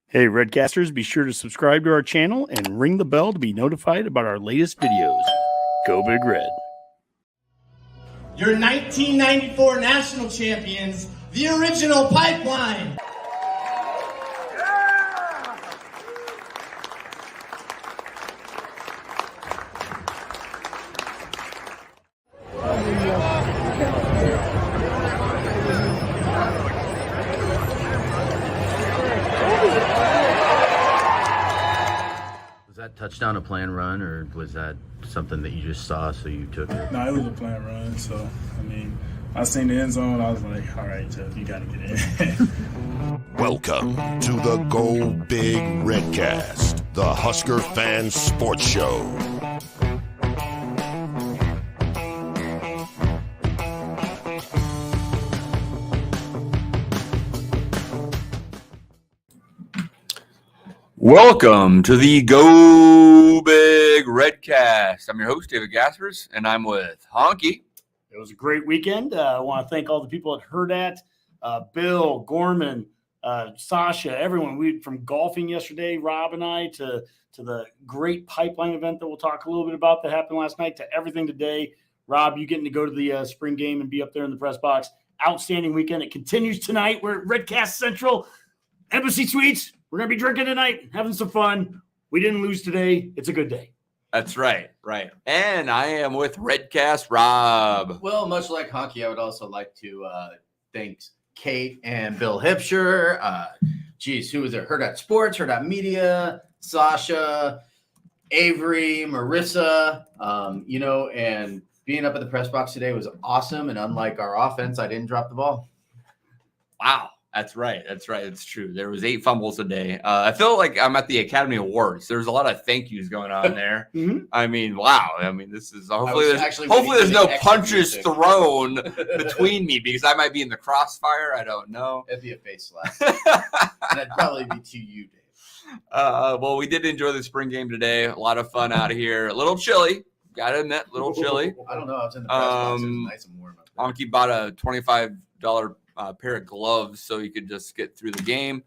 Hey, Redcasters, be sure to subscribe to our channel and ring the bell to be notified about our latest videos. Go Big Red. Your 1994 national champions, the original Pipeline. Was that touchdown a planned run, or was that something that you just saw so you took it? No, it was a planned run. So, I mean, I seen the end zone. I was like, all right, Jeff, you got to get in. Welcome to the Go Big Redcast, the Husker Fan Sports Show. Welcome to the Go Big Redcast. I'm your host, David Gaspers, and I'm with Honke. It was a great weekend. I want to thank all the people that heard that. Bill, Gorman, Sasha, everyone. We from golfing yesterday, Rob and I, to the great pipeline event that we'll talk a little bit about that happened last night, to everything today. Rob, you getting to go to the spring game and be up there in the press box. Outstanding weekend. It continues tonight. We're at Redcast Central, Embassy Suites. We're going to be drinking tonight, having some fun. We didn't lose today. It's a good day. That's right. And I am with Redcast Rob. Well, much like Honke, I would also like to thank Kate and Bill Hipsher. Who was there? Herd Sports, Herd Media, Sasha, Avery, Marissa, and being up at the press box today was awesome. And unlike our offense, I didn't drop the ball. Wow. That's right. It's true. There was 8 fumbles a day. I feel like I'm at the Academy Awards. There's a lot of thank yous going on there. Mm-hmm. I mean, wow. I mean, this is hopefully there's no punches thrown between me because I might be in the crossfire. I don't know. It'd be a face slap. And it'd probably be to you, Dave. Well, we did enjoy the spring game today. A lot of fun out of here. A little chilly. Gotta admit, a little chilly. I don't know. I was in the press box. It was nice and warm up there. Honke bought a $25 pair of gloves so you could just get through the game.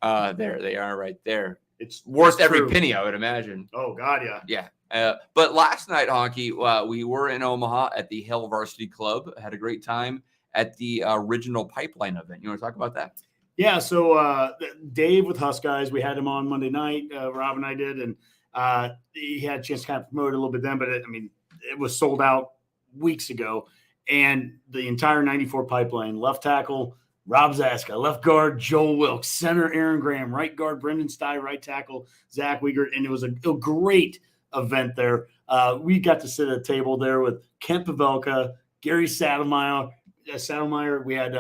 There they are right there. It's worth every true. penny, I would imagine. Oh, God, yeah. Yeah. But last night, Honke, we were in Omaha at the Hail Varsity Club. Had a great time at the original Pipeline event. You want to talk about that? Yeah, so Dave with Husk Guys, we had him on Monday night. Rob and I did, and he had a chance to kind of promote it a little bit then, but it was sold out weeks ago. And the entire 94 Pipeline, left tackle, Rob Zaska, left guard, Joel Wilkes, center, Aaron Graham, right guard, Brendan Stye, right tackle, Zach Wiegert. And it was a great event there. We got to sit at a table there with Kemp, Gary Saddlemeyer. We had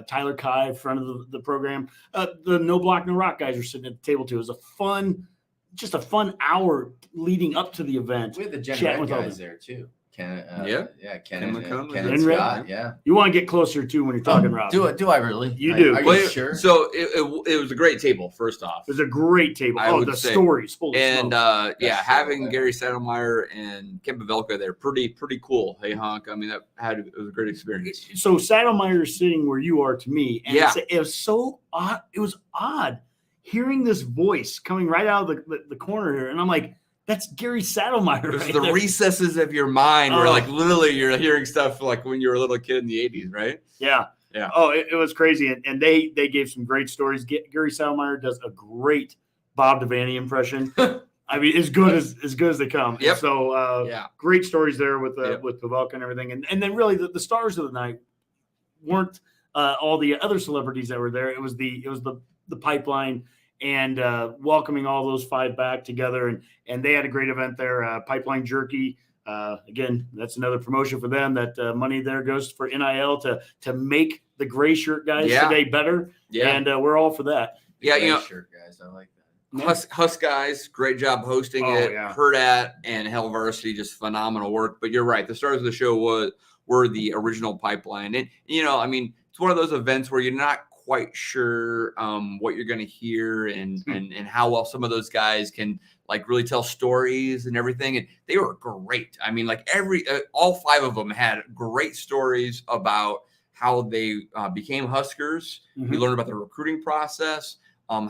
Tyler Kai, front of the program. The No Block, No Rock guys were sitting at the table too. It was a fun hour leading up to the event. We had the Gen Red guys there too. Ken and Scott, yeah. You want to get closer to when you're talking, Rob. Do I really? You do. Are you sure? So it was a great table, first off. It was a great table. Stories. And having Gary Saddlemeyer and Kemp there, pretty cool. Hey, Honk. I mean, it was a great experience. So Saddlemeyer is sitting where you are to me. And it was so odd. It was odd hearing this voice coming right out of the corner here. And I'm like, that's Gary Saddlemeyer. It's the recesses of your mind where, like, literally you're hearing stuff like when you were a little kid in the 80s, right? Yeah. Oh, it was crazy. And they gave some great stories. Gary Saddlemeyer does a great Bob Devaney impression. I mean, as good as they come. Yep. And so great stories there with Pavelka and everything. And then really the stars of the night weren't all the other celebrities that were there. It was the Pipeline. And welcoming all those 5 back together. And they had a great event there, Pipeline Jerky. Again, that's another promotion for them. That money there goes for NIL to make the gray shirt guys today better. Yeah. And we're all for that. Yeah, gray shirt guys. I like that. Husk Guys, great job hosting it. Yeah. Herdat and Hail Varsity, just phenomenal work. But you're right. The stars of the show were the original Pipeline. And, it's one of those events where you're not quite sure what you're going to hear and how well some of those guys can like really tell stories and everything. And they were great. I mean, like all 5 of them had great stories about how they became Huskers. Mm-hmm. We learned about the recruiting process.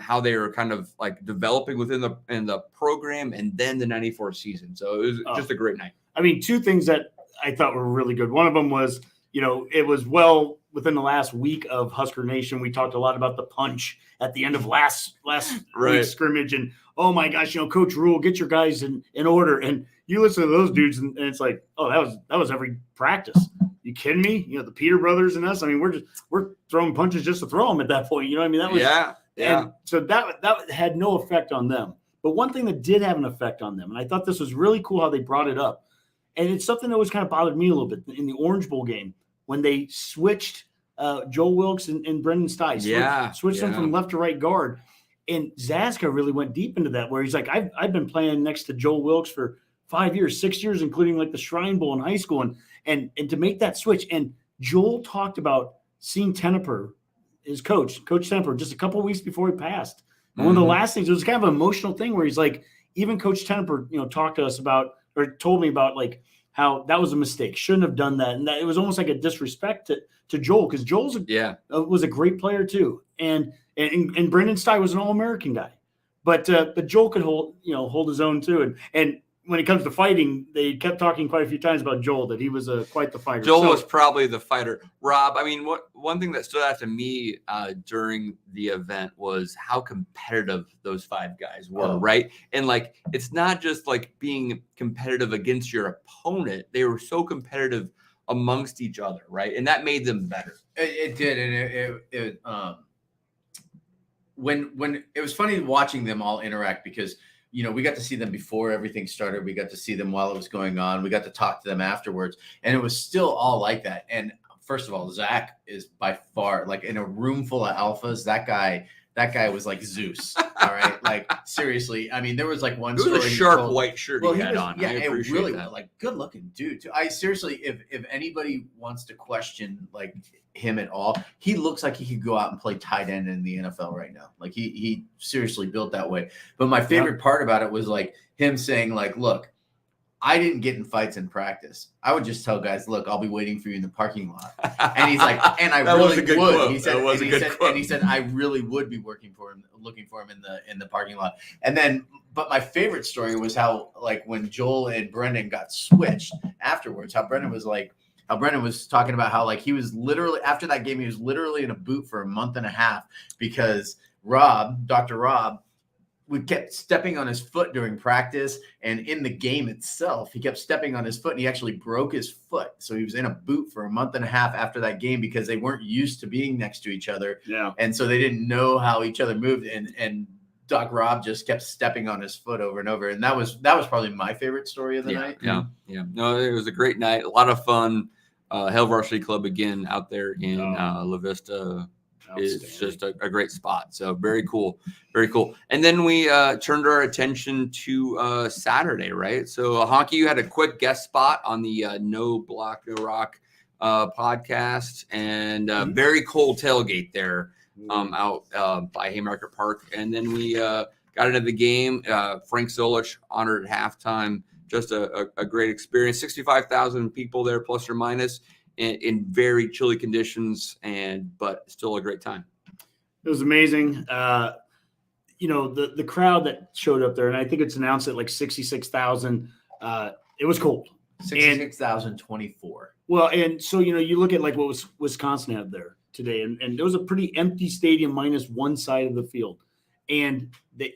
how they were kind of like developing within the program, and then the '94 season. So it was just a great night. I mean, two things that I thought were really good. One of them was, it was well within the last week of Husker Nation. We talked a lot about the punch at the end of last week's scrimmage, and oh my gosh, Coach Rule, get your guys in order. And you listen to those dudes, and it's like, oh, that was every practice. You kidding me? The Peter brothers and us. I mean, we're throwing punches just to throw them at that point. I mean, that was yeah. And so that had no effect on them. But one thing that did have an effect on them, and I thought this was really cool how they brought it up, and it's something that always kind of bothered me a little bit in the Orange Bowl game when they switched Joel Wilkes and Brendan Stice. Switched them from left to right guard. And Zaska really went deep into that, where he's like, I've been playing next to Joel Wilkes for 5 years, 6 years, including like the Shrine Bowl in high school. And to make that switch. And Joel talked about seeing Tenneper, his Coach Tenneper, just a couple of weeks before he passed. And one of the last things, it was kind of an emotional thing where he's like, even Coach Tenneper, talked to us about, or told me about like how that was a mistake. Shouldn't have done that. And that it was almost like a disrespect to Joel, because Joel's was a great player too. And Brendan Stice was an All-American guy. But Joel could hold his own too. And when it comes to fighting, they kept talking quite a few times about Joel, that he was quite the fighter. Joel was probably the fighter. Rob, I mean, one thing that stood out to me during the event was how competitive those five guys were, right? And like, it's not just like being competitive against your opponent. They were so competitive amongst each other, right? And that made them better. It did, and when it was funny watching them all interact, because we got to see them before everything started. We got to see them while it was going on. We got to talk to them afterwards, and it was still all like that. And first of all, Zach is by far, like, in a room full of alphas, that guy was like Zeus. All right. Like, seriously. I mean, there was like one story. It was a sharp white shirt he had on. Yeah, I it appreciate really that. like good looking dude too. I seriously, if anybody wants to question like him at all, he looks like he could go out and play tight end in the NFL right now. Like he seriously built that way. But my favorite part about it was like him saying like, look, I didn't get in fights in practice. I would just tell guys, look, I'll be waiting for you in the parking lot. And he's like, and I really would. Quote. He said, that was a good quote. And he said, I really would be looking for him in the parking lot. And then, but my favorite story was how, like, when Joel and Brendan got switched afterwards, how Brendan was talking about how, like, he was literally, after that game, he was literally in a boot for a month and a half because Dr. Rob, we kept stepping on his foot during practice, and in the game itself, he kept stepping on his foot, and he actually broke his foot. So he was in a boot for a month and a half after that game because they weren't used to being next to each other. Yeah. And so they didn't know how each other moved. And Doc Rob just kept stepping on his foot over and over. And that was probably my favorite story of the night. Yeah. No, it was a great night. A lot of fun. Hail Varsity Club again out there in La Vista. Is just a great spot. So very cool. And then we turned our attention to Saturday, right? So Honke, you had a quick guest spot on the No Block, No Rock podcast, and very cold tailgate there out by Haymarket Park. And then we got into the game. Frank Solich honored at halftime. Just a great experience. 65,000 people there, plus or minus. In very chilly conditions, but still a great time. It was amazing. The crowd that showed up there, and I think it's announced at like 66,000. It was cold. 66,024. Well, and so, you look at like what was Wisconsin had there today, and it was a pretty empty stadium minus one side of the field. And they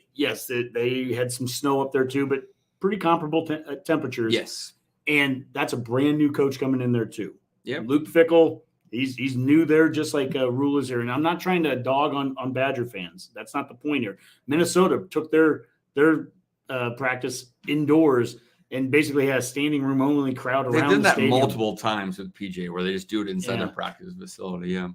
had some snow up there too, but pretty comparable temperatures. Yes. And that's a brand new coach coming in there too. Yeah, Luke Fickell, he's new there, just like Rule is here. And I'm not trying to dog on Badger fans. That's not the point here. Minnesota took their practice indoors and basically had a standing room only crowd around the stadium. They've done that multiple times with PJ, where they just do it inside their practice facility. Yeah,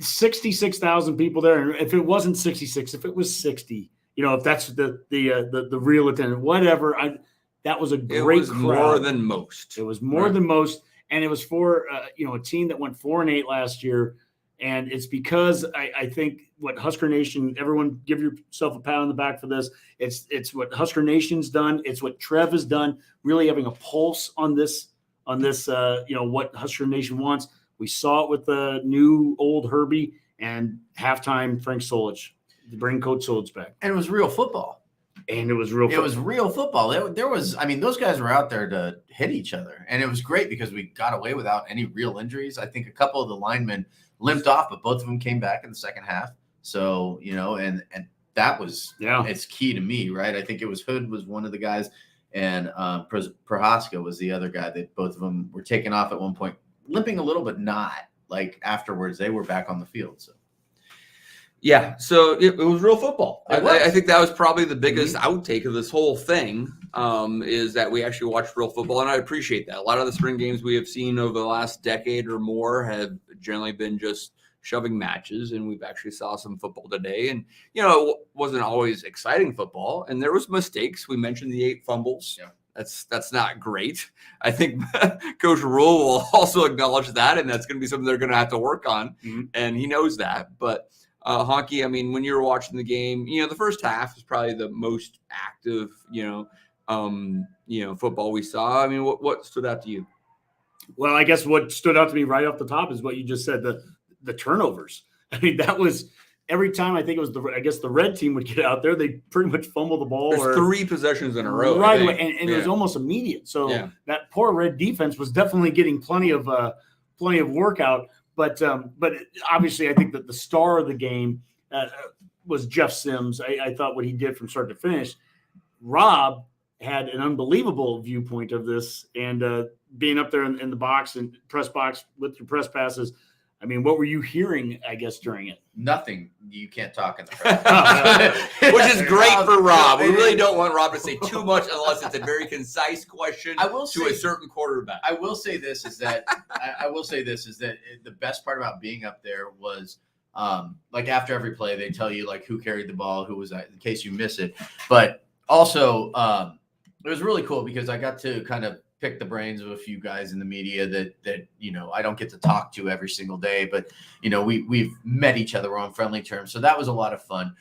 66,000 people there. And if it wasn't 66, if it was 60, if that's the real attendance, whatever. That was a great crowd. More than most. It was more than most. And it was for, a team that went 4-8 last year. And it's because I think what Husker Nation, everyone give yourself a pat on the back for this. It's what Husker Nation's done. It's what Trev has done, really having a pulse on this, what Husker Nation wants. We saw it with the new old Herbie and halftime Frank Solich. to bring Coach Solds back. And it was real football. And it was real football. It was real football. There was, I mean, those guys were out there to hit each other. And it was great because we got away without any real injuries. I think a couple of the linemen limped off, but both of them came back in the second half. So, and that was, it's key to me, right? I think it was Hood was one of the guys, and Prohaska was the other guy that both of them were taken off at one point, limping a little, but not like afterwards. They were back on the field. So. Yeah, so it was real football. I think that was probably the biggest outtake of this whole thing, is that we actually watched real football, and I appreciate that. A lot of the spring games we have seen over the last decade or more have generally been just shoving matches, and we've actually saw some football today. And, it wasn't always exciting football, and there was mistakes. We mentioned the 8 fumbles. Yeah. That's not great. I think Coach Rule will also acknowledge that, and that's going to be something they're going to have to work on, and he knows that. But Honke, I mean, when you were watching the game, the first half was probably the most active, football we saw. I mean, what stood out to you? Well, I guess what stood out to me right off the top is what you just said, the turnovers. I mean, that was every time. I think it was the red team would get out there, they pretty much fumble the ball. There's 3 possessions in a row. Right away, and it was almost immediate. So that poor red defense was definitely getting plenty of workout. But obviously, I think that the star of the game was Jeff Sims. I thought what he did from start to finish. Rob had an unbelievable viewpoint of this, and being up there in the box and press box with your press passes. I mean, what were you hearing, I guess, during it? Nothing. You can't talk in the press. Which is great for Rob. We really don't want Rob to say too much unless it's a very concise question to a certain quarterback. I will say this is that the best part about being up there was like after every play, they tell you like who carried the ball, who was that, in case you miss it. But also it was really cool because I got to kind of pick the brains of a few guys in the media that I don't get to talk to every single day, but we've met each other on friendly terms, so that was a lot of fun.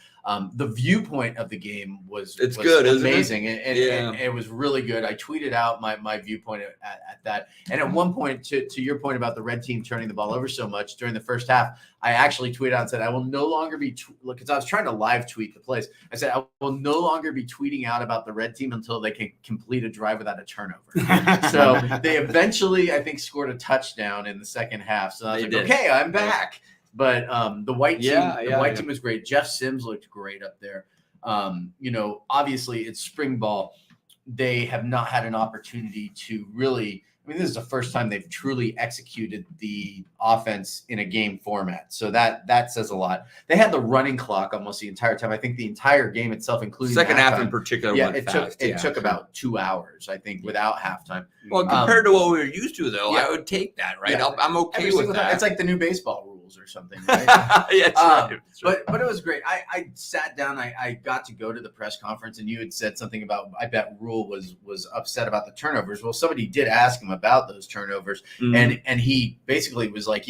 The viewpoint of the game was good, amazing, and it was really good. I tweeted out my viewpoint at that, and at one point, to your point about the red team turning the ball over so much during the first half, I actually tweeted out and said I will no longer be because I was trying to live tweet the plays. I said I will no longer be tweeting out about the red team until they can complete a drive without a turnover. So they eventually, I think, scored a touchdown in the second half. So I was okay, I'm back. But the white team was great. Jeff Sims looked great up there. Obviously it's spring ball. They have not had an opportunity to really. I mean, this is the first time they've truly executed the offense in a game format. So that says a lot. They had the running clock almost the entire time. I think the entire game itself, including second half in particular, it took about 2 hours, I think, without halftime. Well, compared to what we were used to, though, I would take that, right? Yeah. I'm okay with that. It's like the new baseball rules or something, right? That's right. But it was great. I sat down. I got to go to the press conference, and you had said something about, I bet Rule was upset about the turnovers. Well, somebody did ask him about those turnovers, and he basically was like,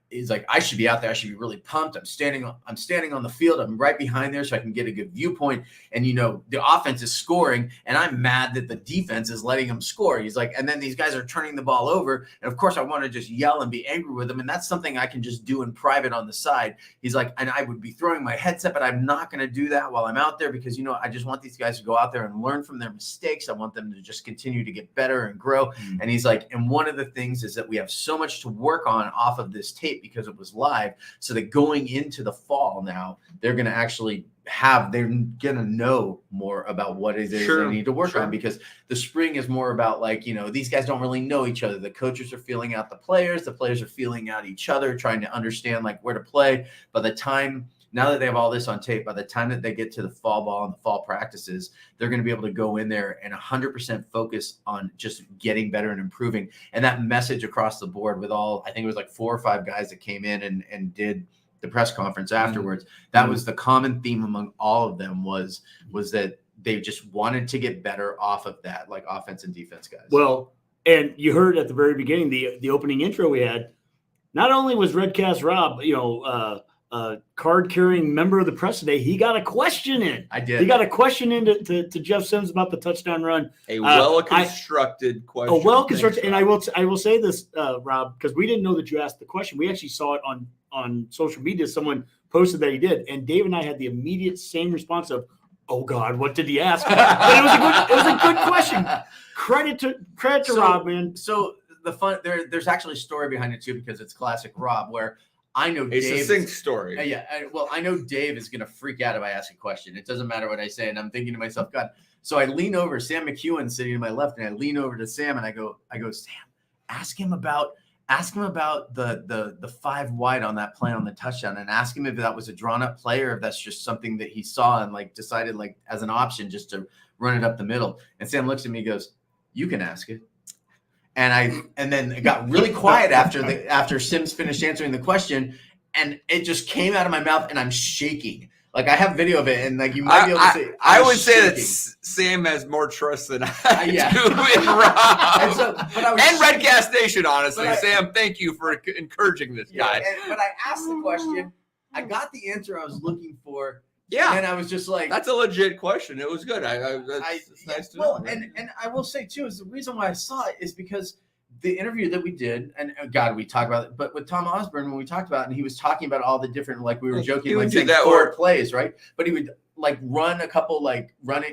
he's like, I should be out there. I should be really pumped. I'm standing on the field. I'm right behind there so I can get a good viewpoint. And, the offense is scoring, and I'm mad that the defense is letting them score. He's like, and then these guys are turning the ball over. And of course I want to just yell and be angry with them. And that's something I can just do in private on the side. He's like, and I would be throwing my headset, but I'm not going to do that while I'm out there because, I just want these guys to go out there and learn from their mistakes. I want them to just continue to get better and grow. And he's like, and one of the things is that we have so much to work on off of this tape because it was live, so that going into the fall now, they're going to actually they're going to know more about what it is they need to work on, because the spring is more about these guys don't really know each other. The coaches are feeling out the players are feeling out each other, trying to understand where to play. By the time, now that they have all this on tape, by the time that they get to the fall ball and the fall practices, they're going to be able to go in there and 100% focus on just getting better and improving. And that message across the board with I think it was 4 or 5 guys that came in and did the press conference afterwards. That was the common theme among all of them was that they just wanted to get better off of that, offense and defense guys. Well, and you heard at the very beginning, the opening intro we had, not only was Redcast Rob, card-carrying member of the press today, he got a question in. I did. He got a question in to Jeff Sims about the touchdown run. A well-constructed question. A well-constructed, and I will say this, Rob, because we didn't know that you asked the question. We actually saw it on on social media, someone posted that he did, and Dave and I had the immediate same response of, "Oh God, what did he ask?" But it was a good question. Credit to Rob, man. So the fun there's actually a story behind it too, because it's classic Rob, where I know It's Dave. a succinct story. I know Dave is gonna freak out if I ask a question. It doesn't matter what I say, and I'm thinking to myself, God. So I lean over, Sam McEwen sitting to my left, and I lean over to Sam, and I go, Sam, ask him about the 5 wide on that play on the touchdown, and ask him if that was a drawn up play or if that's just something that he saw and like decided like as an option just to run it up the middle. And Sam looks at me and goes, "You can ask it." And then it got really quiet after Sims finished answering the question, and it just came out of my mouth, and I'm shaking. Like I have video of it, and like you might be able to see. I would say that Sam has more trust than I do in Rob and Redcast Nation. Honestly, Sam, thank you for encouraging this guy. But I asked the question, I got the answer I was looking for. Yeah, and I was just like, "That's a legit question." It was good. It's nice to know. And I will say too, is the reason why I saw it is because the interview that we did, and God, we talk about it, but with Tom Osborne, when we talked about it, and he was talking about all the different, like we were joking, like saying 4 plays, right? But he would like run a couple, like run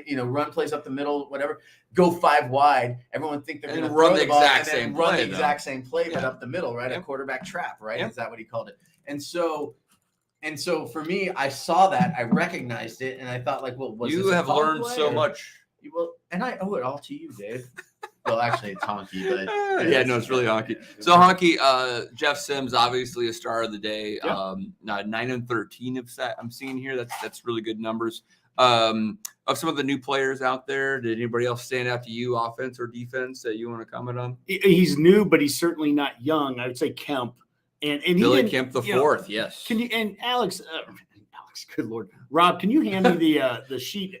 plays up the middle, whatever, go 5 wide. Everyone think they're going to run the exact same play, exact same play, but up the middle, right? A quarterback trap, right? Is that what he called it? And so for me, I saw that, I recognized it, and I thought, like, well, you have learned so much. Well, and I owe it all to you, Dave. Well, actually, it's Honke, but it's really Honke. So Honke, Jeff Sims, obviously a star of the day. 9-13 I'm seeing here. That's really good numbers. Of some of the new players out there, did anybody else stand out to you, offense or defense, that you want to comment on? He's new, but he's certainly not young. I would say Kemp. And Billy Kemp the fourth, yes. Can you and Alex, good Lord, Rob, can you hand me the sheet?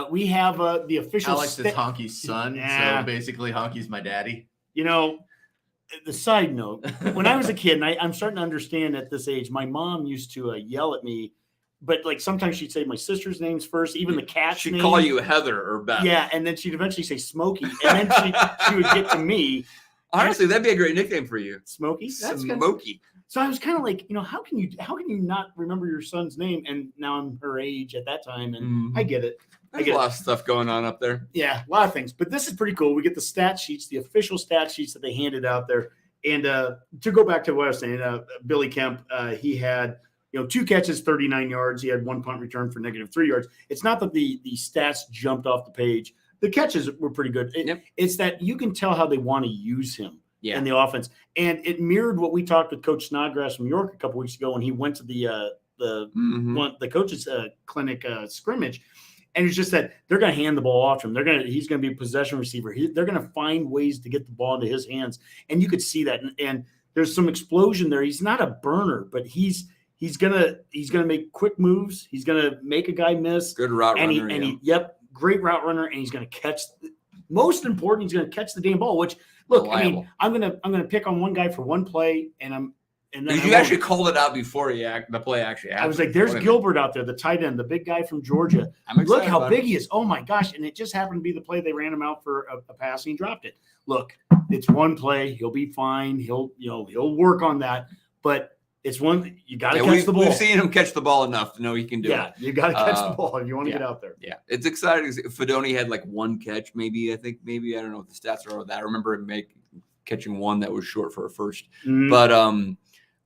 We have the official. Alex is Honke's son, so basically Honke's my daddy. You know, the side note: when I was a kid, and I'm starting to understand at this age, my mom used to yell at me, but like sometimes she'd say my sister's names first, even the cat's she'd name. Call you Heather or Beth. Yeah, and then she'd eventually say Smokey, and then she would get to me. Honestly, that'd be a great nickname for you, Smokey. Smokey. So I was kind of like, how can you not remember your son's name? And now I'm her age at that time, and I get it. There's a lot of stuff going on up there. Yeah, a lot of things. But this is pretty cool. We get the stat sheets, the official stat sheets that they handed out there. And to go back to what I was saying, Billy Kemp, he had 2 catches, 39 yards. He had 1 punt return for -3 yards. It's not that the stats jumped off the page. The catches were pretty good. It's that you can tell how they want to use him in the offense. And it mirrored what we talked with Coach Snodgrass from York a couple weeks ago when he went to the coaches clinic scrimmage. And it's just that they're going to hand the ball off to him. He's going to be a possession receiver. They're going to find ways to get the ball into his hands. And you could see that. And there's some explosion there. He's not a burner, but he's going to make quick moves. He's going to make a guy miss. Good route runner. Great route runner. And he's going to catch. Most important, he's going to catch the damn ball. Which look, reliable. I mean, I'm going to pick on one guy for one play, and then you actually called it out before the play actually happened. I was like, "There's Gilbert out there, the tight end, the big guy from Georgia. Look how big he is! Oh my gosh!" And it just happened to be the play they ran him out for a pass and he dropped it. Look, it's one play. He'll be fine. He'll work on that. But it's one you got to catch the ball. We've seen him catch the ball enough to know he can do it. Yeah, you got to catch the ball if you want to get out there. Yeah, it's exciting. Fedoni had like 1 catch, maybe. I don't know what the stats are with that. I remember him catching 1 that was short for a first, but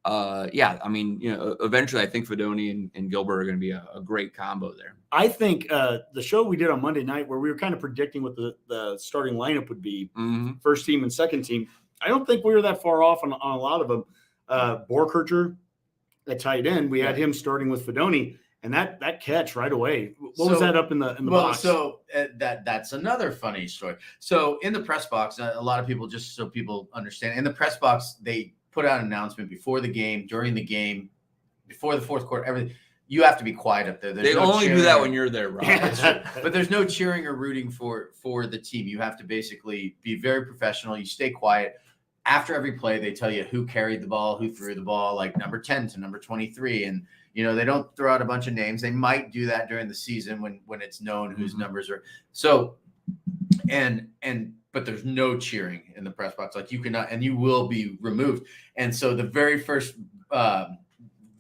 I mean, eventually I think Fedoni and Gilbert are going to be a great combo there. I think the show we did on Monday night where we were kind of predicting what the starting lineup would be, first team and second team, I don't think we were that far off on a lot of them. Borkercher at tight end, we had him starting with Fedoni, and that catch right away. What was that up in the box? So that's another funny story. So in the press box, a lot of people, just so people understand, in the press box, they put out an announcement before the game, during the game, before the fourth quarter, everything. You have to be quiet up there. They only do that when you're there, Rob. But there's no cheering or rooting for the team. You have to basically be very professional. You stay quiet. After every play, they tell you who carried the ball, who threw the ball, like number 10 to number 23. And, they don't throw out a bunch of names. They might do that during the season when it's known whose numbers are. So, but there's no cheering in the press box. Like you cannot, and you will be removed. And so the very first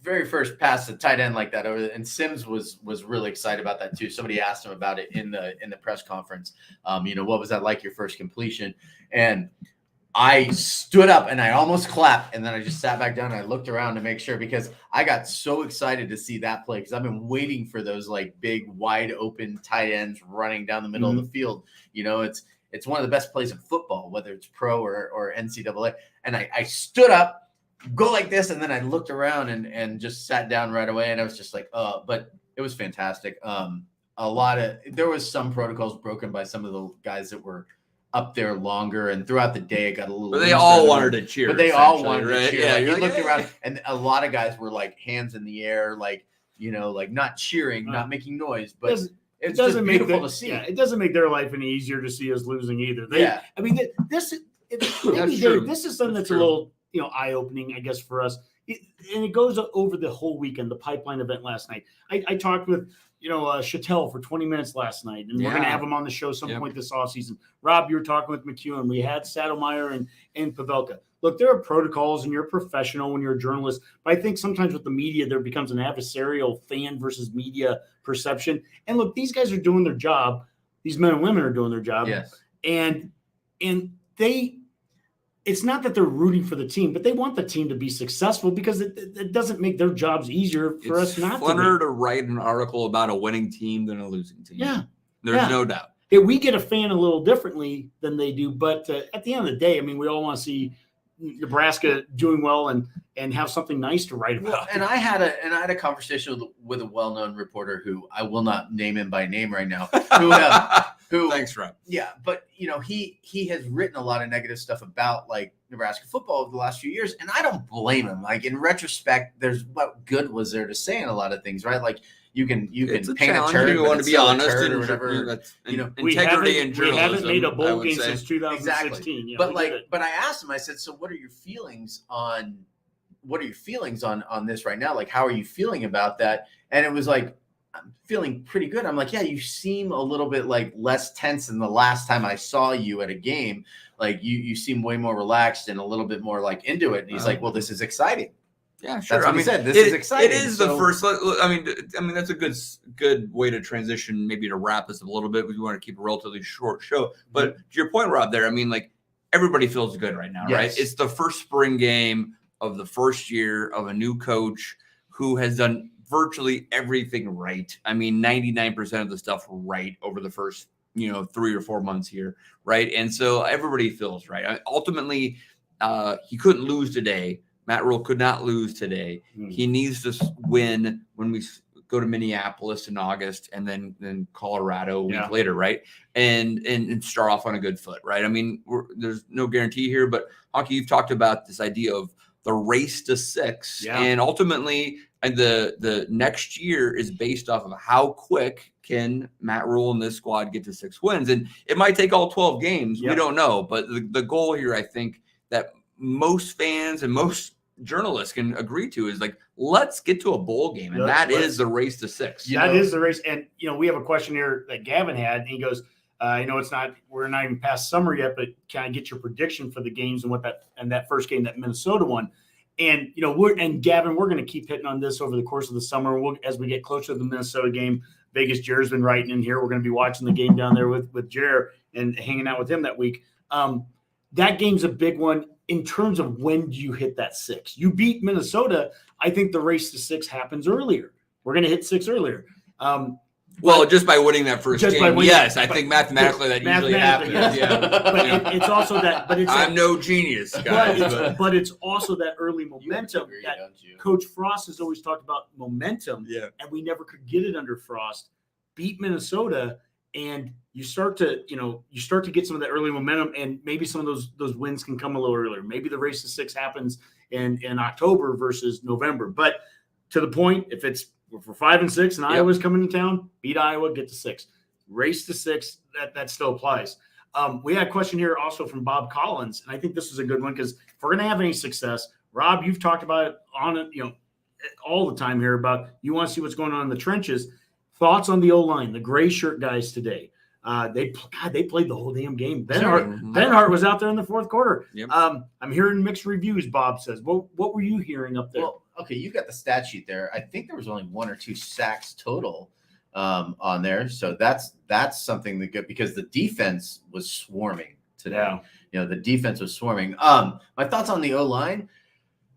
very first pass to tight end like that over, and Sims was really excited about that too. Somebody asked him about it in the press conference. What was that like, your first completion? And I stood up and I almost clapped, and then I just sat back down and I looked around to make sure, because I got so excited to see that play, because I've been waiting for those like big wide open tight ends running down the middle of the field. It's one of the best plays in football, whether it's pro or NCAA. And I stood up, go like this, and then I looked around and just sat down right away, and I was just like, but it was fantastic. There was some protocols broken by some of the guys that were up there longer, and throughout the day it got a little. But they all wanted to cheer. But they all wanted to cheer. Yeah, you looked around, and a lot of guys were like hands in the air, like not cheering, not making noise, but. It doesn't make beautiful to see. Yeah, it doesn't make their life any easier to see us losing either. I mean, this is something that's a little eye-opening, I guess, for us. And it goes over the whole weekend. The pipeline event last night. I talked with Chattel for 20 minutes last night, and we're going to have him on the show some point this offseason. Rob, you were talking with McEwen. We had Saddlemeyer and Pavelka. Look, there are protocols, and you're a professional when you're a journalist. But I think sometimes with the media, there becomes an adversarial fan versus media perception. And look, these guys are doing their job. These men and women are doing their job. Yes. And it's not that they're rooting for the team, but they want the team to be successful, because it doesn't make their jobs easier for us not to. It's funner to write an article about a winning team than a losing team. Yeah. There's no doubt. We get a fan a little differently than they do, but at the end of the day, I mean, we all want to see Nebraska doing well and have something nice to write about. And I had a conversation with a well-known reporter who I will not name him by name right now. Who Thanks, Rob. Yeah, but he has written a lot of negative stuff about like Nebraska football over the last few years, and I don't blame him. Like, in retrospect, there's what good was there to say in a lot of things, right? Like you can paint a turd, you want to be honest and or whatever. Integrity and journalism. We haven't made a bowl game since 2016. Exactly. Yeah, but I asked him. I said, "So what are your feelings on this right now? Like, how are you feeling about that?" And it was like, I'm feeling pretty good. I'm like, yeah, you seem a little bit like less tense than the last time I saw you at a game. Like you seem way more relaxed and a little bit more like into it. And he's like, well, this is exciting. Yeah, sure. That's what he said. This is exciting. It is the first. I mean, that's a good way to transition. Maybe to wrap this up a little bit. We want to keep a relatively short show. But to your point, Rob, there. I mean, like, everybody feels good right now, right? It's the first spring game of the first year of a new coach who has done virtually everything right. I mean, 99% of the stuff right over the first 3 or 4 months here, right? And so everybody feels right. Ultimately, he couldn't lose today. Matt Rule could not lose today. He needs to win when we go to Minneapolis in August, and then Colorado a week later, right? And start off on a good foot, right? I mean, there's no guarantee here, but Honke, you've talked about this idea of the race to 6, and ultimately, and the next year is based off of how quick can Matt Rule and this squad get to 6 wins, and it might take all 12 games. We don't know, but the goal here, I think, that most fans and most journalists can agree to is like, let's get to a bowl game, and that is the race to 6. That is the race, and we have a question here that Gavin had, and he goes, we're not even past summer yet, but can I get your prediction for the games and that first game that Minnesota won? And Gavin, we're going to keep hitting on this over the course of the summer. As we get closer to the Minnesota game, Vegas Jared's been writing in here. We're going to be watching the game down there with Jared and hanging out with him that week. That game's a big one in terms of when do you hit that 6. You beat Minnesota. I think the race to 6 happens earlier. We're going to hit 6 earlier. Just by winning that first game, I think mathematically that usually happens. Yes. Yeah, but it's also that. But I'm no genius, guys. But it's also that early momentum that Coach Frost has always talked about momentum. Yeah, and we never could get it under Frost. Beat Minnesota, and you start to get some of that early momentum, and maybe some of those wins can come a little earlier. Maybe the race to 6 happens in October versus November. But to the point, if we're 5 and 6 and Iowa's coming to town, beat Iowa, get to 6. Race to 6, that still applies. We had a question here also from Bob Collins, and I think this is a good one because if we're going to have any success, Rob, you've talked about it all the time here about you want to see what's going on in the trenches. Thoughts on the O-line, the gray shirt guys today. They played the whole damn game. Ben Hart was out there in the fourth quarter. Yep. I'm hearing mixed reviews, Bob says. What were you hearing up there? Well, okay, you got the stat sheet there. I think there was only 1 or 2 sacks total on there. So that's something that good because the defense was swarming today. Yeah. You know, the defense was swarming. My thoughts on the O-line.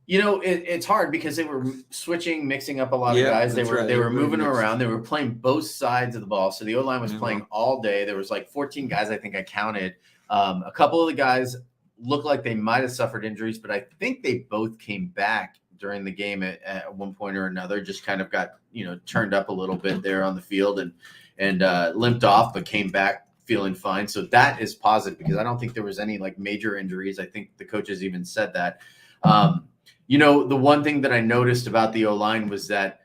You know, it's hard because they were switching, mixing up a lot of guys. They were moving around. They were playing both sides of the ball. So the O-line was playing all day. There was like 14 guys, I think I counted. A couple of the guys looked like they might have suffered injuries, but I think they both came back during the game at one point or another. Just kind of got, you know, turned up a little bit there on the field and limped off, but came back feeling fine. So that is positive because I don't think there was any like major injuries. I think the coaches even said that. You know, the one thing that I noticed about the O-line was that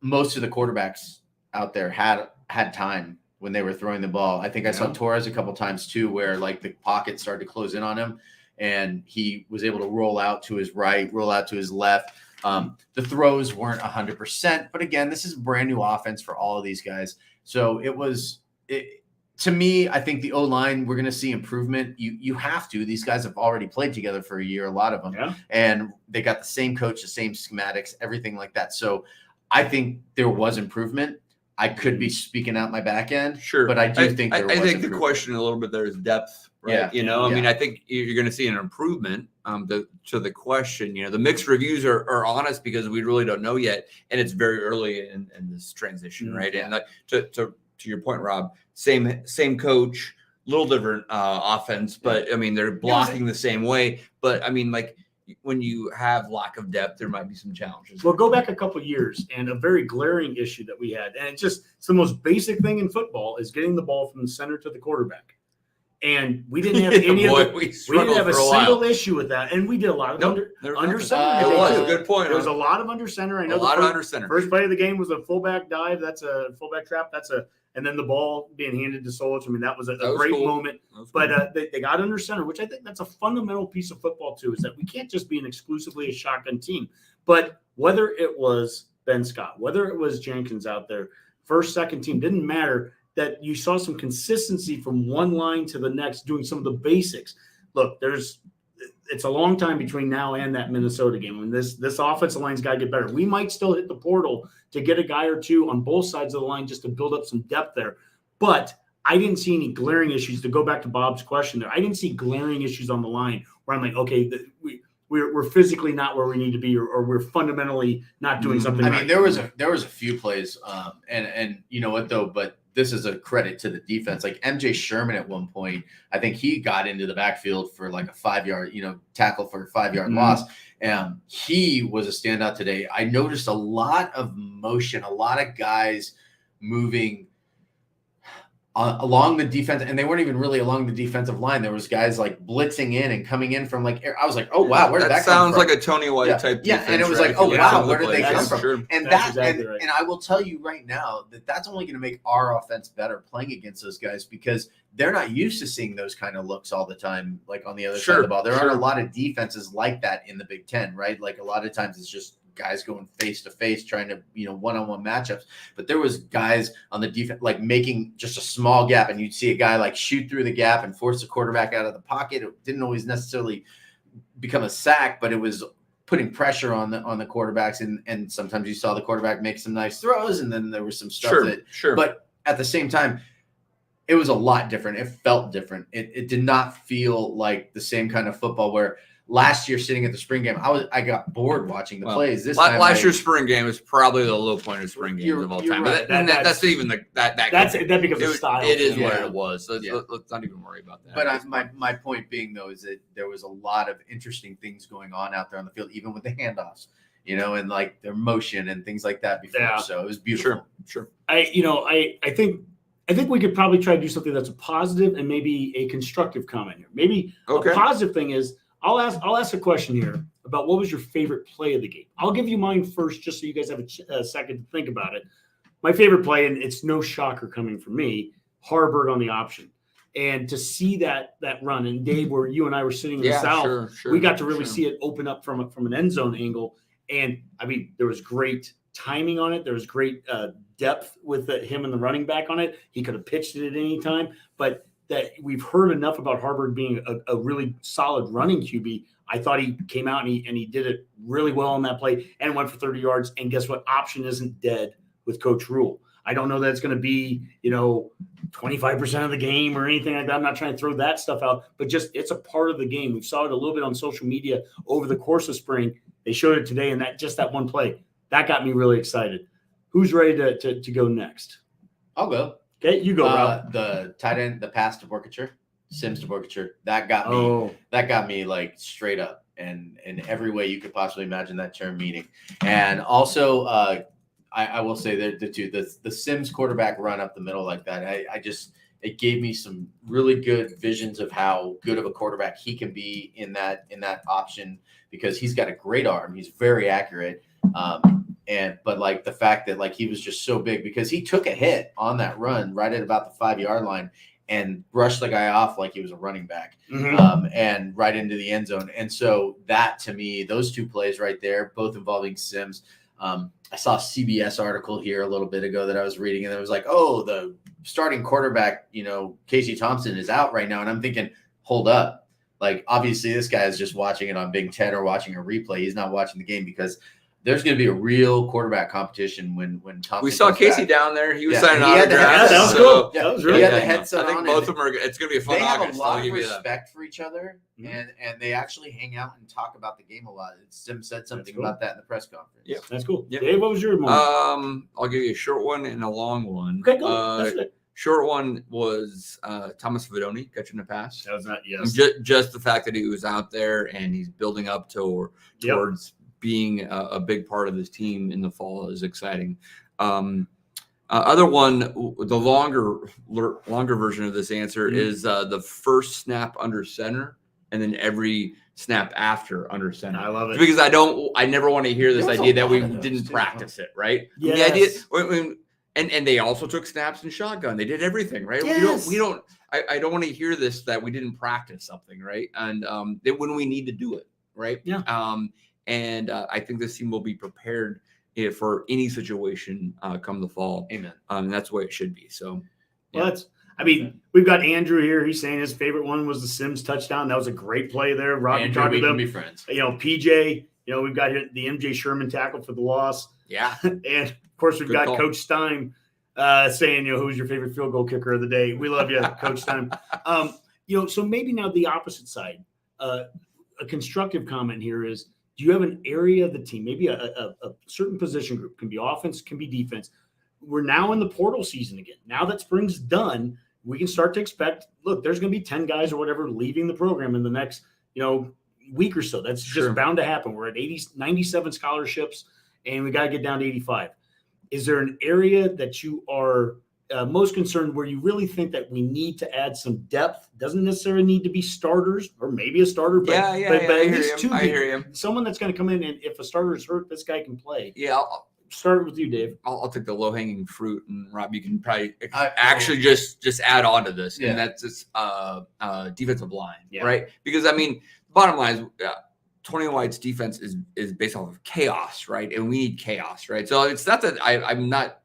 most of the quarterbacks out there had time when they were throwing the ball. I think I saw Torres a couple times too, where like the pocket started to close in on him and he was able to roll out to his right, roll out to his left. The throws weren't 100%, but again, this is a brand new offense for all of these guys. So to me, I think the O-line, we're going to see improvement. You have to. These guys have already played together for a year, a lot of them, and they got the same coach, the same schematics, everything like that. So I think there was improvement. I could be speaking out my back end, sure, but I do think there was the question a little bit there is depth, right? Yeah. You know, I mean, I think you're going to see an improvement to the question. You know, the mixed reviews are honest because we really don't know yet, and it's very early in this transition, right? Yeah. And like, to your point, Rob, same coach, little different offense, but I mean they're blocking the same way. But I mean, like when you have lack of depth, there might be some challenges. Well, go back a couple of years, and a very glaring issue that we had, and it's the most basic thing in football is getting the ball from the center to the quarterback. And we didn't have any we didn't have a single issue with that, and we did a lot of under center. It was a good point. There was a lot of under center. I know a lot of under center. First play of the game was a fullback dive. That's a fullback trap. And then the ball being handed to Solich. I mean, that was a great moment. But they got under center, which I think that's a fundamental piece of football too, is that we can't just be exclusively a shotgun team. But whether it was Ben Scott, whether it was Jenkins out there, first, second team, didn't matter, that you saw some consistency from one line to the next, doing some of the basics. Look, it's a long time between now and that Minnesota game. When this offensive line's got to get better. We might still hit the portal to get a guy or two on both sides of the line just to build up some depth there. But I didn't see any glaring issues. To go back to Bob's question there, I didn't see glaring issues on the line where I'm like, okay, we're physically not where we need to be, or we're fundamentally not doing something. I mean, there was a few plays, and you know what though, but this is a credit to the defense. Like MJ Sherman at one point, I think he got into the backfield for like a 5-yard, tackle for a 5-yard loss. And he was a standout today. I noticed a lot of motion, a lot of guys moving along the defense, and they weren't even really along the defensive line. There was guys like blitzing in and coming in from like I was like, oh wow, where did that come from? Sounds like a Tony White type. Yeah, defense, and it was right? like, oh wow, where did they come from? Sure. And and I will tell you right now that's only going to make our offense better playing against those guys because they're not used to seeing those kind of looks all the time, like on the other side of the ball. There aren't a lot of defenses like that in the Big Ten, right? Like a lot of times it's just guys going face to face trying to one-on-one matchups, but there was guys on the defense like making just a small gap, and you'd see a guy like shoot through the gap and force the quarterback out of the pocket. It didn't always necessarily become a sack, but it was putting pressure on the quarterbacks, and sometimes you saw the quarterback make some nice throws, and then there was some stuff but at the same time it was a lot different. It felt different. It did not feel like the same kind of football where last year sitting at the spring game, I got bored watching the plays. This time last year's spring game is probably the low point of spring games of all time. Right. But that's even that becomes a style. It is what it was. So let's not even worry about that. But my point being though is that there was a lot of interesting things going on out there on the field, even with the handoffs, and like their motion and things like that before. Yeah. So it was beautiful. Sure. I think we could probably try to do something that's a positive and maybe a constructive comment here. Maybe a positive thing is I'll ask a question here about what was your favorite play of the game. I'll give you mine first, just so you guys have a second to think about it. My favorite play, and it's no shocker coming from me, Harbert on the option. And to see that run, and Dave, where you and I were sitting in the south, we got to really see it open up from an end zone angle. And I mean, there was great timing on it. There was great depth with him and the running back on it. He could have pitched it at any time, but that we've heard enough about Harbert being a really solid running QB. I thought he came out and he did it really well on that play and went for 30 yards. And guess what? Option isn't dead with Coach Rule. I don't know that it's going to be, 25% of the game or anything like that. I'm not trying to throw that stuff out, but just it's a part of the game. We saw it a little bit on social media over the course of spring. They showed it today, and that one play that got me really excited. Who's ready to go next? I'll go. Okay, you go, Rob. The tight end, the pass to Borkature, Sims to Borkature, that got me. That got me like straight up, and in every way you could possibly imagine that term meaning. And also, I will say that the Sims quarterback run up the middle like that. It gave me some really good visions of how good of a quarterback he can be in that option, because he's got a great arm. He's very accurate. But like the fact that like he was just so big, because he took a hit on that run right at about the 5-yard line and brushed the guy off like he was a running back, and right into the end zone. And so that, to me, those two plays right there, both involving Sims. I saw a CBS article here a little bit ago that I was reading, and it was like, oh, the starting quarterback, Casey Thompson is out right now. And I'm thinking, hold up. Like, obviously this guy is just watching it on Big Ten or watching a replay. He's not watching the game, because there's going to be a real quarterback competition when Thompson. We saw Casey back down there. He was signing autographs. autographs. That was cool. That was really he had cool. the headset I think on, both of them are. It's going to be a fun They have August. a lot I'll of give you that. respect for each other, and they actually hang out and talk about the game a lot. Sim said something about that in the press conference. Yeah, that's cool. Yep. Dave, what was your moment? I'll give you a short one and a long one. Okay, go. That's it. Short one was Thomas Fidoni catching the pass. That was not yes. Just the fact that he was out there and he's building up towards being a big part of this team in the fall is exciting. Other one, the longer version of this answer is the first snap under center and then every snap after under center. I love it, because I never want to hear this idea that we didn't practice it, right? Yes. The idea, and they also took snaps in shotgun. They did everything, right? Yes. I don't want to hear this that we didn't practice something, right? And when we need to do it, right? Yeah. And I think this team will be prepared for any situation come the fall. Amen. That's the way it should be. So, well, we've got Andrew here. He's saying his favorite one was the Sims touchdown. That was a great play there. Rob, Andrew, talked we to can them. be friends. PJ. We've got the MJ Sherman tackle for the loss. Yeah. And of course, we've got call. Coach Stein saying, who's your favorite field goal kicker of the day? We love you, Coach Stein. So maybe now the opposite side. A constructive comment here is, do you have an area of the team, maybe a certain position group, can be offense, can be defense? We're now in the portal season again. Now that spring's done, we can start to expect, look, there's going to be 10 guys or whatever leaving the program in the next, week or so. That's just bound to happen. We're at 97 scholarships, and we got to get down to 85. Is there an area that you are most concerned where you really think that we need to add some depth? Doesn't necessarily need to be starters, or maybe a starter, but, I at least hear two him. I hear him. Someone that's going to come in, and if a starter is hurt, this guy can play. Yeah, I'll start with you, Dave. I'll take the low hanging fruit, and Rob, you can probably actually just add on to this, and that's this defensive line, right? Because bottom line is, Tony White's defense is based off of chaos, right? And we need chaos, right? So it's not that I'm not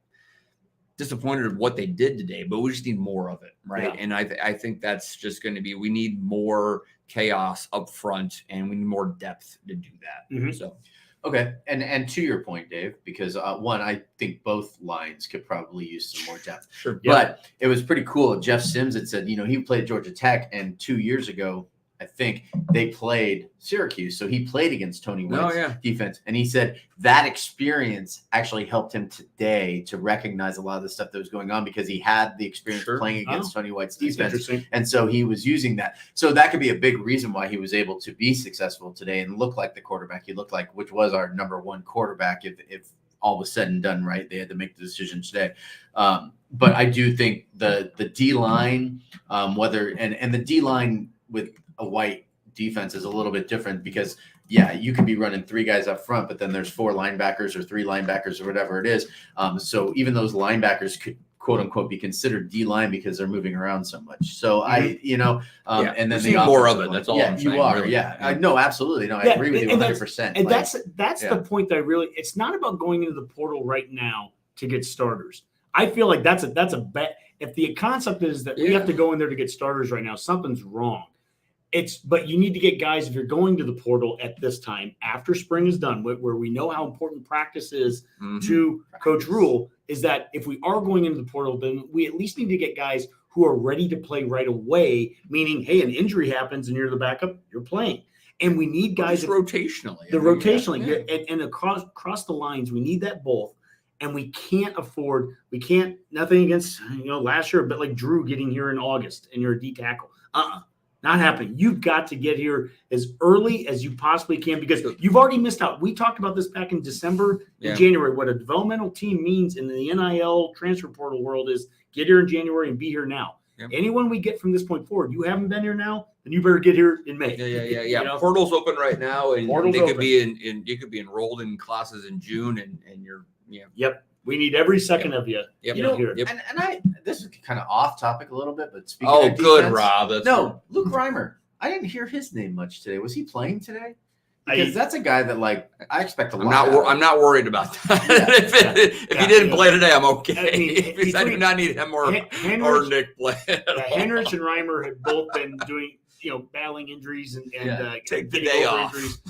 disappointed of what they did today, but we just need more of it, right? And I think that's just going to be, we need more chaos up front, and we need more depth to do that. So okay, and to your point, Dave, because one, I think both lines could probably use some more depth. Sure. But it was pretty cool. Jeff Sims had said, he played Georgia Tech, and 2 years ago, I think they played Syracuse. So he played against Tony White's defense. And he said that experience actually helped him today to recognize a lot of the stuff that was going on, because he had the experience playing against Tony White's defense. And so he was using that. So that could be a big reason why he was able to be successful today and look like the quarterback he looked like, which was our number one quarterback if all was said and done, right? They had to make the decision today. But I do think the D-line, and the D-line with a White defense is a little bit different, because you could be running 3 guys up front, but then there's 4 linebackers or 3 linebackers or whatever it is. So even those linebackers could quote unquote be considered D-line because they're moving around so much. So and then the more of it. That's all. I'm saying, you are. Really. I know, absolutely. No, I agree with you 100%. And that's the point that it's not about going into the portal right now to get starters. I feel like that's a bet. If the concept is that we have to go in there to get starters right now, something's wrong. But you need to get guys, if you're going to the portal at this time, after spring is done, where we know how important practice is to Coach Rule, is that if we are going into the portal, then we at least need to get guys who are ready to play right away, meaning, hey, an injury happens and you're the backup, you're playing. And we need guys rotationally. And across the lines, we need that both. And we can't afford, nothing against, last year, but like Drew getting here in August and you're a D tackle. Not happening. You've got to get here as early as you possibly can because you've already missed out. We talked about this back in December and January. What a developmental team means in the NIL transfer portal world is get here in January and be here now. Yep. Anyone we get from this point forward, you haven't been here now, then you better get here in May. Yeah. Portal's open right now, and they could be you could be enrolled in classes in June, and you're Yep. We need every second of you. Yep. Here. And this is kind of off topic a little bit, but speaking of defense, good, Rob. Luke Reimer. I didn't hear his name much today. Was he playing today? Because that's a guy that I expect a lot. I'm not worried about that. If he didn't play today, I'm okay. I do not need him or Nick play. Henrich and Reimer have both been doing battling injuries and take the day off. Injuries.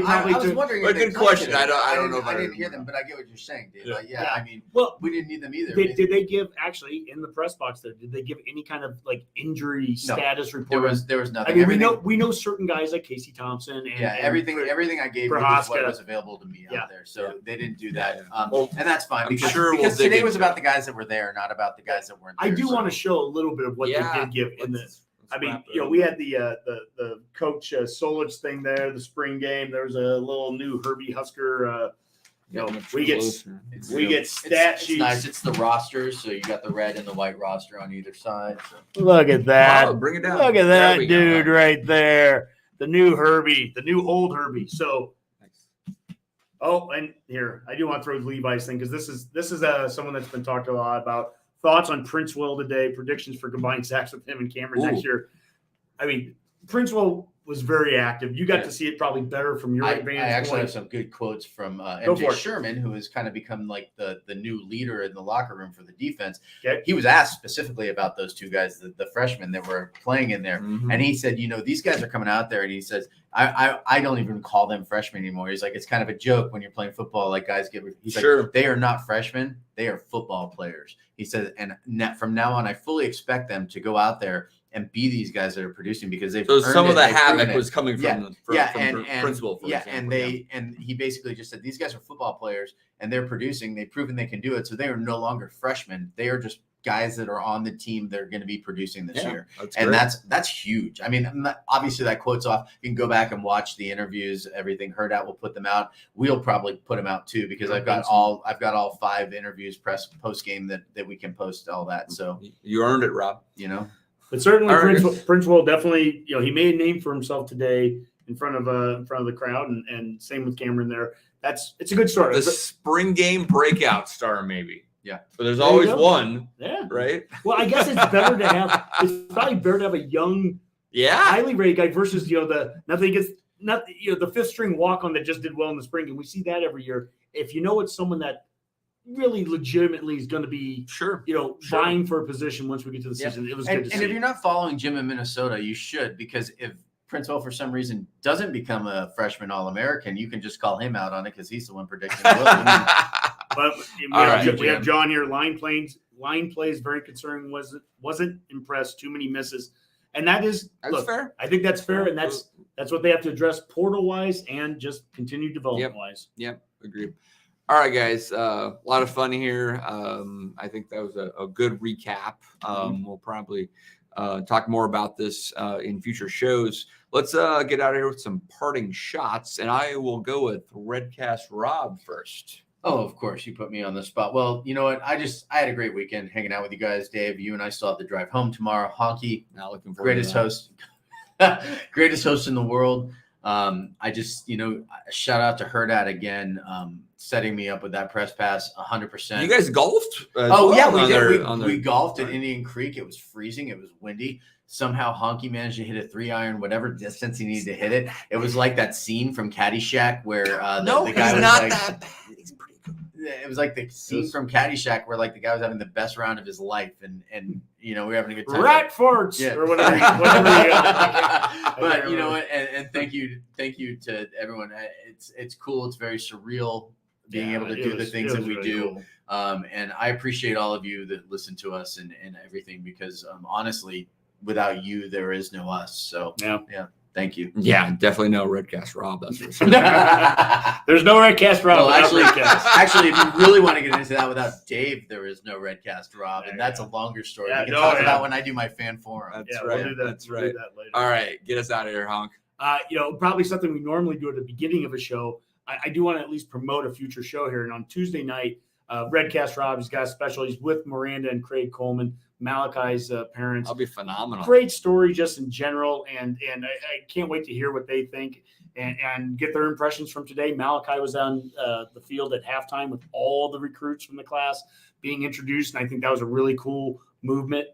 I was wondering. A good question. I don't know. I didn't hear them, but I get what you're saying, Dave. I mean, we didn't need them either. Did they give actually in the press box there? Did they give any kind of injury status report? There was nothing. I mean, we know certain guys like Casey Thompson. And everything I gave you was what was available to me out there. So they didn't do that, and that's fine because today was about the guys that were there, not about the guys that weren't there. I do want to show a little bit of what they did give in this. I mean, we had the coach Solich thing there, the spring game. There was a little new Herbie Husker. We get stat sheets. It's nice. It's the rosters, so you got the red and the white roster on either side. So. Look at that! Oh, bring it down. Look at that dude right there. The new Herbie, the new old Herbie. So, and here I do want to throw the Levi's thing because this is someone that's been talked a lot about. Thoughts on Prince Will today, predictions for combined sacks with him and Cameron next year. I mean, Prince Will was very active. You got to see it probably better from your vantage point. I actually have some good quotes from MJ Sherman, who has kind of become like the new leader in the locker room for the defense. Okay. He was asked specifically about those two guys, the freshmen that were playing in there. Mm-hmm. And he said, these guys are coming out there, and he says, I don't even call them freshmen anymore. He's like, it's kind of a joke when you're playing football, like guys get – he's like, they are not freshmen. They are football players. He says, and from now on, I fully expect them to go out there and be these guys that are producing because they've so some of the havoc was coming from Prince Will. And he basically just said these guys are football players and they're producing. They've proven they can do it. So they are no longer freshmen. They are just guys that are on the team that are going to be producing this year. That's huge. I mean, obviously that quote's off. You can go back and watch the interviews, everything. Herdat will put them out. We'll probably put them out too because I've got all 5 interviews, post game that we can post all that. So you earned it, Rob. But certainly Prince Will definitely, he made a name for himself today in front of the crowd, and same with Cameron there. It's a good start. The spring game breakout star, maybe. Yeah. But there's always one. Yeah. Right. Well, I guess it's better to have. It's probably better to have a young, highly rated guy versus the 5th string walk on that just did well in the spring, and we see that every year. If it's someone that really legitimately is going to be vying for a position once we get to the season. It was good to see. And if you're not following Jim in Minnesota, you should, because if Prince Will for some reason doesn't become a freshman All-American, you can just call him out on it because he's the one predicting. But we have John here. Line plays very concerning. Wasn't impressed. Too many misses, and that's fair. I think that's fair, and that's what they have to address portal wise and just continued development wise. Yep, agreed. All right, guys. A lot of fun here. I think that was a good recap. We'll probably talk more about this in future shows. Let's get out of here with some parting shots, and I will go with Redcast Rob first. Oh, of course. You put me on the spot. Well, you know what? I had a great weekend hanging out with you guys, Dave. You and I still have to drive home tomorrow. Honke, now looking forward greatest host in the world. I just, shout out to Herdat again, setting me up with that press pass 100%. You guys golfed? We golfed at Indian Creek. It was freezing. It was windy. Somehow Honke managed to hit a 3-iron, whatever distance he needed to hit it. It was like that scene from Caddyshack where the guy was not that bad. He's pretty good. it was like the scene from Caddyshack where like the guy was having the best round of his life, and we were having a good time. Rat farts or whatever. But you know what? And thank you to everyone. It's cool. It's very surreal being able to do the things that we really do. Cool. And I appreciate all of you that listen to us and everything, because honestly, without you, there is no us. So yeah. Thank you. Yeah, definitely no Redcast Rob. That's for sure. There's no Redcast Rob. Well, actually, if you really want to get into that, without Dave, there is no Redcast Rob, and that's a longer story. We can talk about when I do my fan forum. That's right. We'll do that. That's we'll right. do that later. All right, get us out of here, Honk. Probably something we normally do at the beginning of a show. I do want to at least promote a future show here. And on Tuesday night, Redcast Rob, he's got a special. He's with Miranda and Craig Coleman, Malachi's parents. That'll be phenomenal. Great story just in general. And I can't wait to hear what they think and get their impressions from today. Malachi was on the field at halftime with all the recruits from the class being introduced. And I think that was a really cool movement,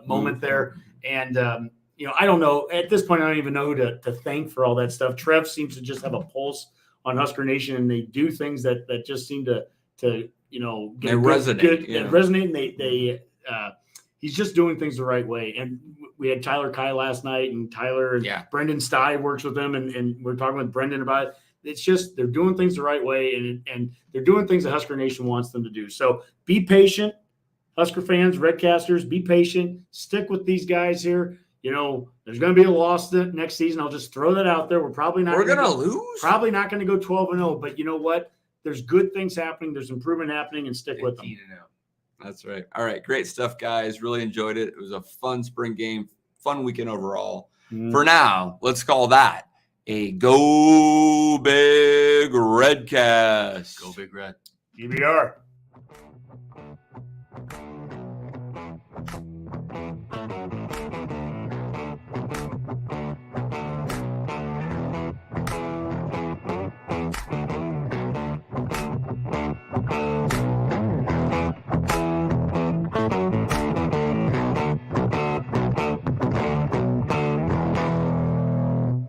moment there. And, I don't know. At this point, I don't even know who to thank for all that stuff. Trev seems to just have a pulse on Husker Nation, and they do things that just seem to resonate. Resonate, and they he's just doing things the right way. And we had Tyler Kai last night, and Tyler and Brendan Stye works with them, and we're talking with Brendan about it. It's just they're doing things the right way, and they're doing things that Husker Nation wants them to do. So be patient, Husker fans, Redcasters. Be patient. Stick with these guys here. There's going to be a loss next season. I'll just throw that out there. We're probably not. We're going to lose. Probably not going to go 12-0. But you know what? There's good things happening. There's improvement happening, and stick with them. That's right. All right, great stuff, guys. Really enjoyed it. It was a fun spring game, fun weekend overall. For now, let's call that a Go Big Redcast. Go Big Red. DBR.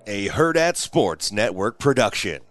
A Herd at Sports Network production.